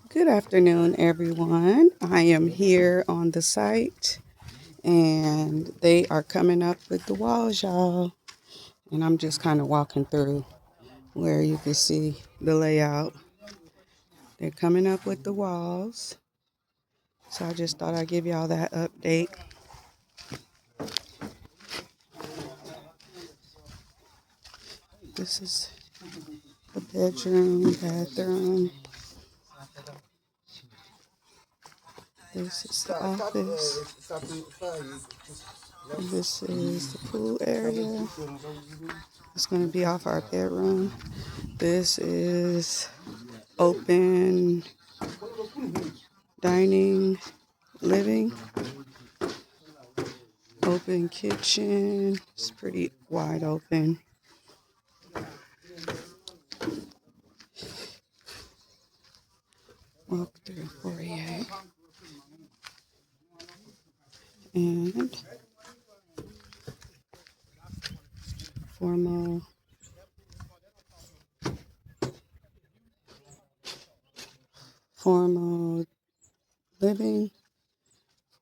Good afternoon, everyone. I am here on the site and they are coming up with the walls, y'all. And I'm just kind of walking through where you can see the layout. They're coming up with the walls. So I just thought I'd give y'all that update. This is the bedroom, bathroom. This is the office. And this is the pool area. It's going to be off our bedroom. This is open dining, living, open kitchen. It's pretty wide open. Walk through foyer. And formal living,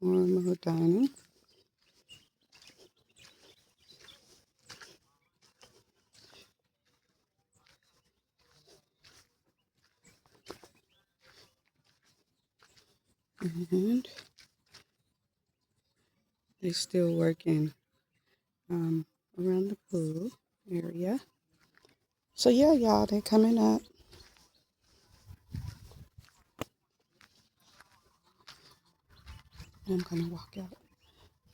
formal dining. And they're still working around the pool area. So yeah, y'all, they're coming up. I'm gonna walk out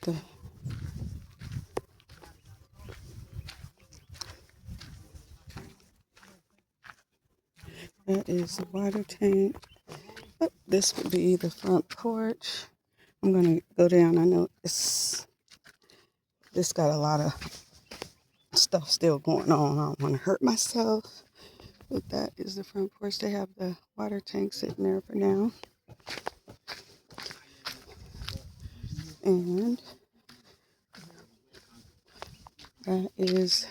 the that is the water tank. Oh, this would be the front porch. I'm gonna go down. I know this got a lot of stuff still going on. I don't want to hurt myself. But that is the front porch. They have the water tank sitting there for now. And that is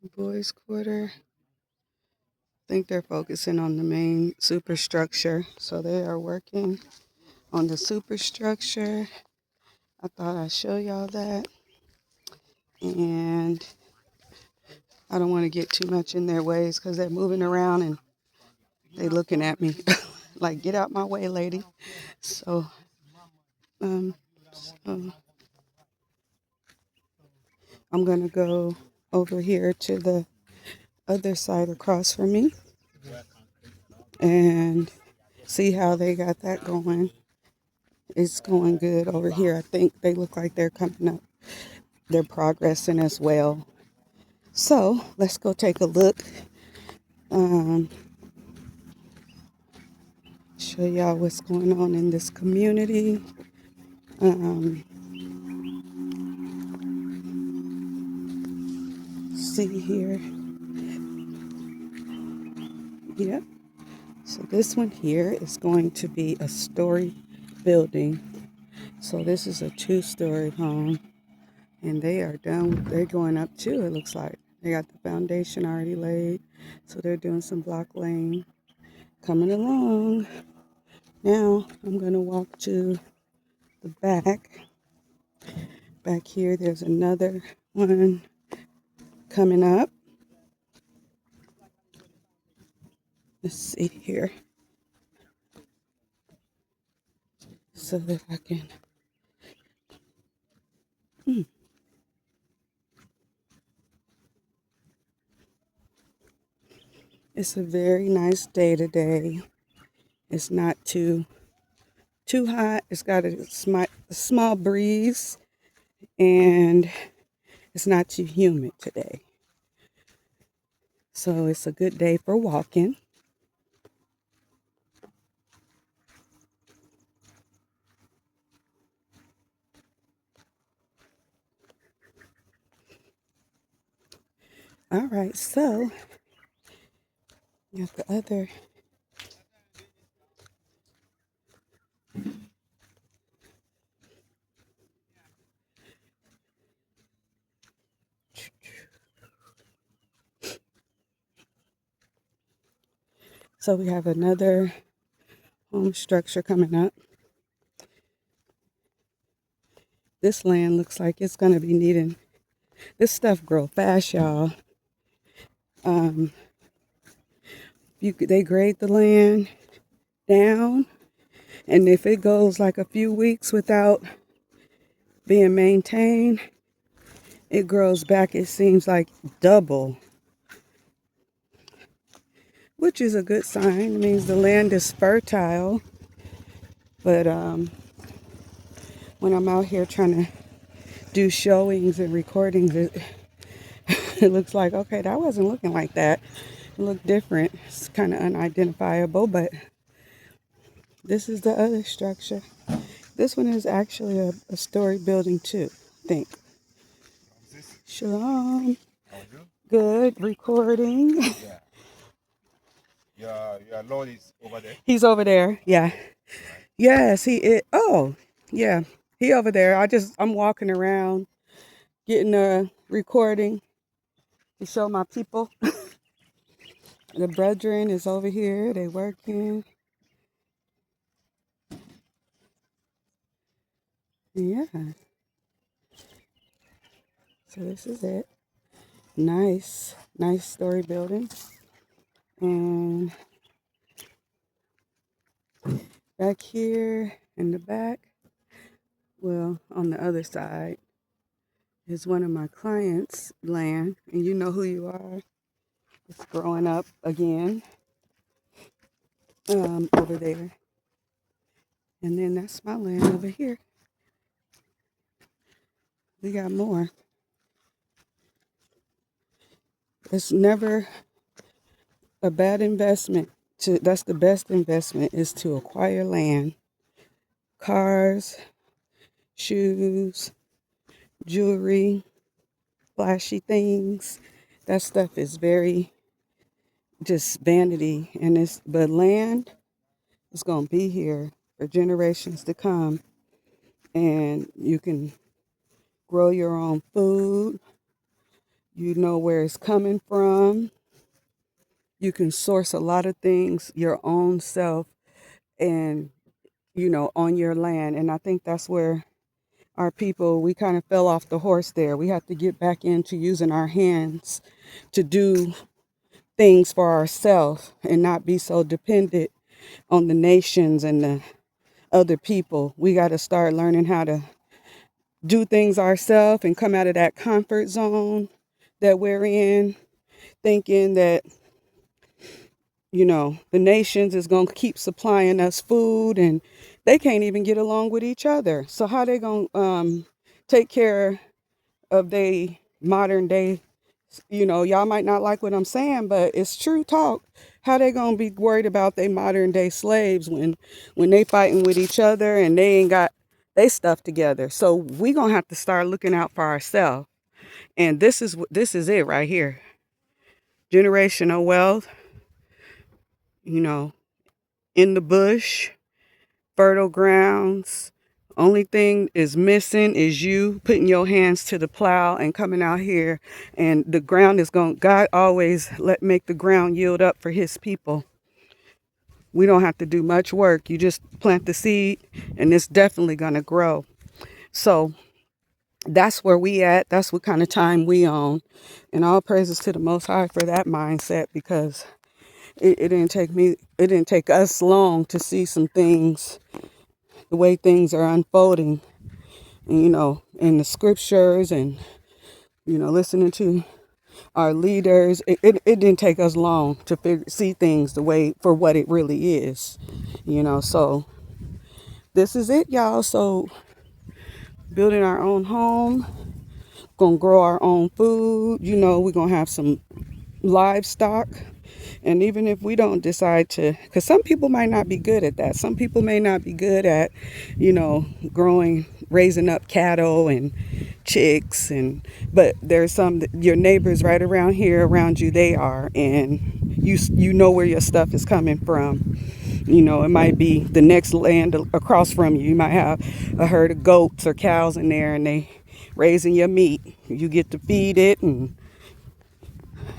the boys' quarter. I think they're focusing on the main superstructure. So they are working on the superstructure. I thought I'd show y'all that. And I don't want to get too much in their ways because they're moving around and they looking at me like, get out my way, lady. So, so I'm going to go over here to the other side across from me and see how they got that going. It's going good over here. I think they look like they're coming up. They're progressing as well. So let's go take a look. Show y'all what's going on in this community. See here. Yep. So this one here is going to be a story building. So this is a 2-story home. And they are done. They're going up too, it looks like. They got the foundation already laid. So they're doing some block laying. Coming along. Now I'm going to walk to the back. Back here, there's another one coming up. Let's see here. So that I can. It's a very nice day today. It's not too hot. It's got a small breeze, and it's not too humid today. So it's a good day for walking. All right, so got the other. So we have another home structure coming up. This land looks like it's going to be needing, this stuff grow fast, y'all. They grade the land down, and if it goes like a few weeks without being maintained, it grows back, it seems like double, which is a good sign. It means the land is fertile. But when I'm out here trying to do showings and recordings, it looks like, okay, that wasn't looking like that. It looked different. It's kind of unidentifiable, but this is the other structure. This one is actually a story building too, I think. Shalom. Good. Recording. Yeah. Your Lord is over there. He's over there. Yeah. Yes, he is. Oh, yeah. He over there. I'm walking around getting a recording to show my people. The brethren is over here. They working. Yeah. So this is it. Nice story building. And back here in the back, well, on the other side, is one of my clients' land. And you know who you are. It's growing up again over there. And then that's my land over here. We got more. It's never a bad investment. That's the best investment, is to acquire land, cars, shoes, jewelry, flashy things. That stuff is very just vanity, but land is going to be here for generations to come, and you can grow your own food. You know where it's coming from. You can source a lot of things your own self, and on your land. And I think that's where our people, we kind of fell off the horse there. We have to get back into using our hands to do things for ourselves and not be so dependent on the nations and the other people. We got to start learning how to do things ourselves and come out of that comfort zone that we're in, thinking that the nations is going to keep supplying us food, and they can't even get along with each other. So how they going to take care of they modern day, y'all might not like what I'm saying, but it's true talk. How they going to be worried about they modern day slaves when they fighting with each other and they ain't got they stuff together? So we going to have to start looking out for ourselves. And this is it right here. Generational wealth, in the bush, fertile grounds. Only thing is missing is you putting your hands to the plow and coming out here, and the ground is God always make the ground yield up for his people. We don't have to do much work. You just plant the seed and it's definitely going to grow. So that's where we at. That's what kind of time we on. And all praises to the Most High for that mindset, because it didn't take us long to see some things, the way things are unfolding, in the scriptures, and, listening to our leaders. It didn't take us long to see things the way for what it really is, so this is it, y'all. So building our own home, gonna grow our own food, we're gonna have some livestock. And even if we don't decide to, because some people might not be good at that. Some people may not be good at, raising up cattle and chicks, but there's your neighbors right around here around you, they are, and you know where your stuff is coming from. It might be the next land across from you. You might have a herd of goats or cows in there, and they raising your meat. You get to feed it, and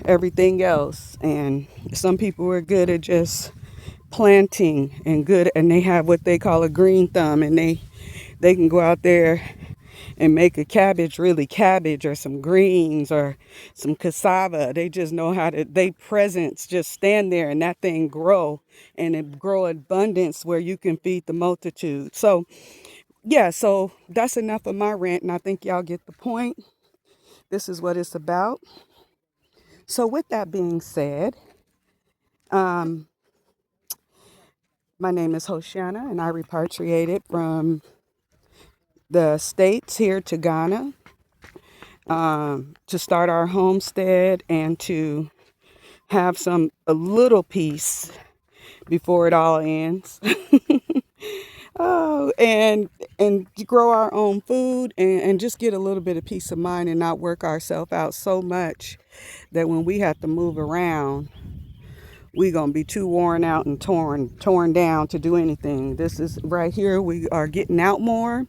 everything else. And some people are good at just planting and they have what they call a green thumb, and they can go out there and make a cabbage really cabbage, or some greens or some cassava. They just know how to, they presence just stand there and that thing grow, and it grow abundance where you can feed the multitude. So yeah, so that's enough of my rant, and I think y'all get the point. This is what it's about. So with that being said, um, my name is Hoshiana, and I repatriated from the States here to Ghana, to start our homestead and to have a little peace before it all ends. Oh, and grow our own food, and just get a little bit of peace of mind and not work ourselves out so much that when we have to move around, we're gonna be too worn out and torn down to do anything. This is right here. We are getting out more.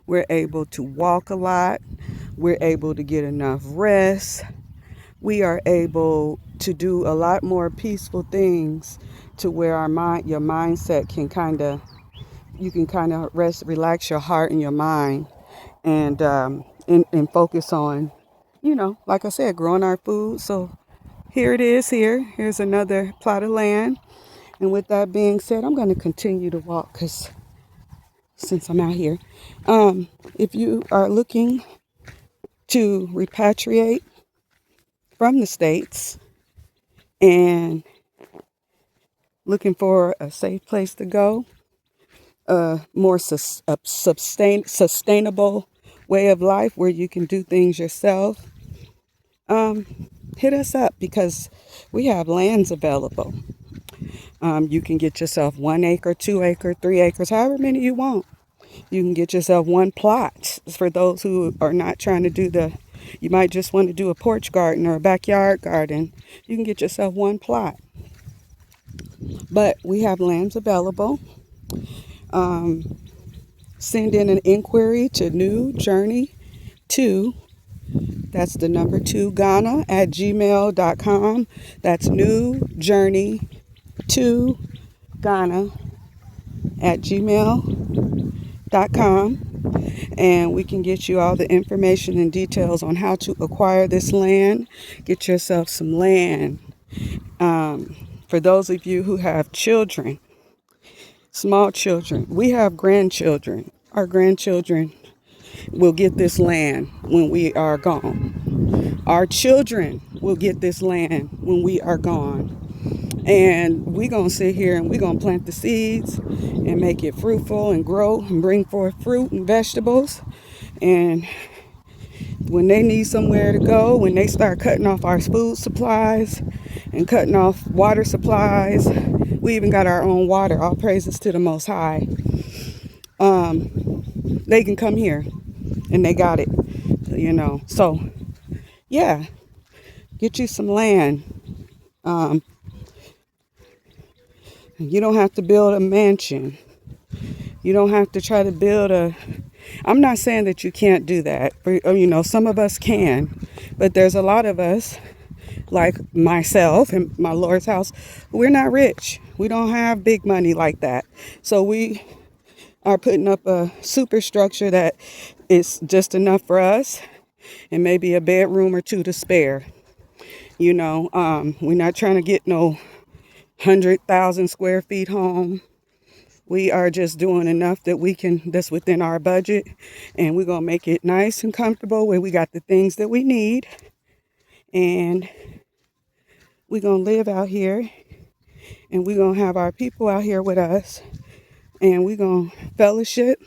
We're able to walk a lot. We're able to get enough rest. We are able to do a lot more peaceful things, to where your mindset can you can rest, relax your heart and your mind, and focus on, like I said, growing our food. So here it is. Here's another plot of land. And with that being said, I'm going to continue to walk, because since I'm out here, if you are looking to repatriate from the States and looking for a safe place to go, a more sustainable way of life where you can do things yourself, hit us up, because we have lands available. You can get yourself 1 acre, 2 acre, 3 acres, however many you want. You can get yourself one plot. For those who are not trying to you might just want to do a porch garden or a backyard garden. You can get yourself one plot. But we have lands available. Send in an inquiry to New Journey 2. That's the number 2, Ghana at gmail.com. That's New Journey 2, Ghana at gmail.com. And we can get you all the information and details on how to acquire this land. Get yourself some land. For those of you who have children, small children, we have grandchildren. Our grandchildren will get this land when we are gone. Our children will get this land when we are gone. And we're going to sit here and we're going to plant the seeds and make it fruitful and grow and bring forth fruit and vegetables. And when they need somewhere to go, when they start cutting off our food supplies and cutting off water supplies, we even got our own water. All praises to the Most High. They can come here, and they got it, So, yeah, get you some land. You don't have to build a mansion. You don't have to try to build I'm not saying that you can't do that. Some of us can, but there's a lot of us, like myself and my Lord's house, we're not rich. We don't have big money like that. So we are putting up a superstructure that is just enough for us, and maybe a bedroom or two to spare. We're not trying to get no 100,000 square feet home. We are just doing enough that's within our budget, and we're going to make it nice and comfortable where we got the things that we need, and we're going to live out here, and we're going to have our people out here with us, and we're going to fellowship,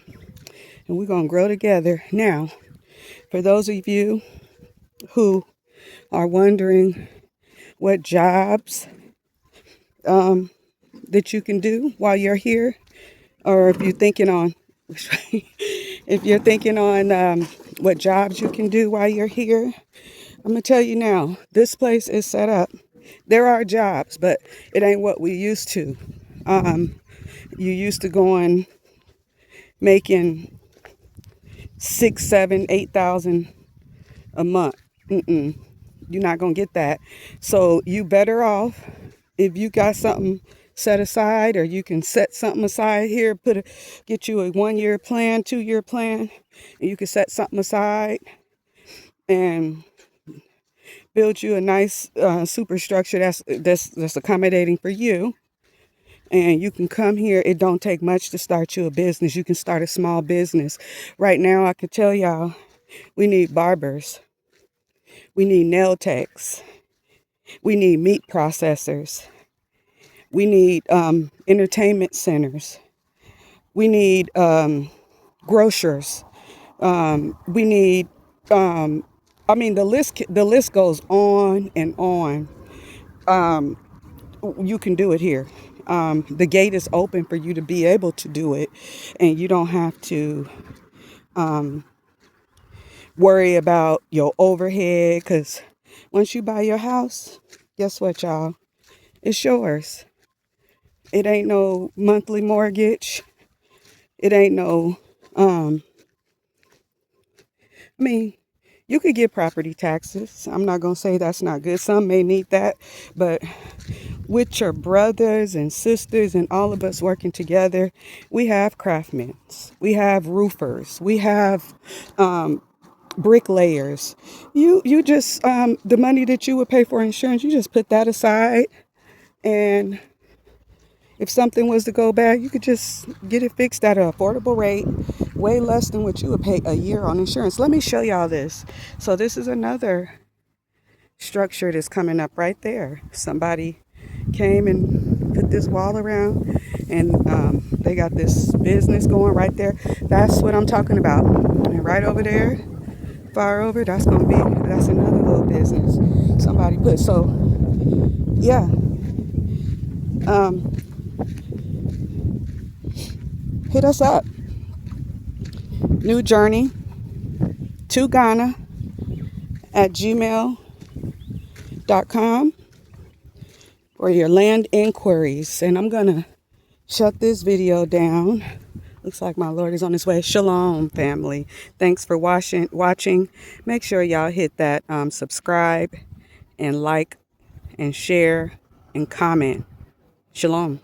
and we're going to grow together. Now, for those of you who are wondering what jobs that you can do while you're here, or if you're thinking on what jobs you can do while you're here, I'm gonna tell you now, this place is set up. There are jobs, but it ain't what we used to. You used to go and making 6, 7, 8,000 a month. You're not going to get that. So you better off if you got something set aside, or you can set something aside here, get you a 1-year plan, 2-year plan, and you can set something aside and build you a nice superstructure that's accommodating for you. And you can come here. It don't take much to start you a business. You can start a small business. Right now, I could tell y'all, we need barbers. We need nail techs. We need meat processors. We need entertainment centers. We need grocers. We need, the list goes on and on. You can do it here. The gate is open for you to be able to do it, and you don't have to worry about your overhead, because once you buy your house, guess what, y'all? It's yours. It ain't no monthly mortgage. It ain't no, I mean, you could get property taxes. I'm not going to say that's not good. Some may need that, but with your brothers and sisters and all of us working together, we have craftsmen, we have roofers, we have bricklayers. You just the money that you would pay for insurance, you just put that aside, and if something was to go bad, you could just get it fixed at an affordable rate, way less than what you would pay a year on insurance. Let me show y'all this. So this is another structure that's coming up right there. Somebody came and put this wall around, and they got this business going right there. That's what I'm talking about. And right over there, far over, that's another little business somebody put. So yeah, hit us up. New Journey to Ghana at gmail.com for your land inquiries. And I'm gonna shut this video down. Looks like my Lord is on his way. Shalom, family. Thanks for watching. Make sure y'all hit that subscribe and like and share and comment. Shalom.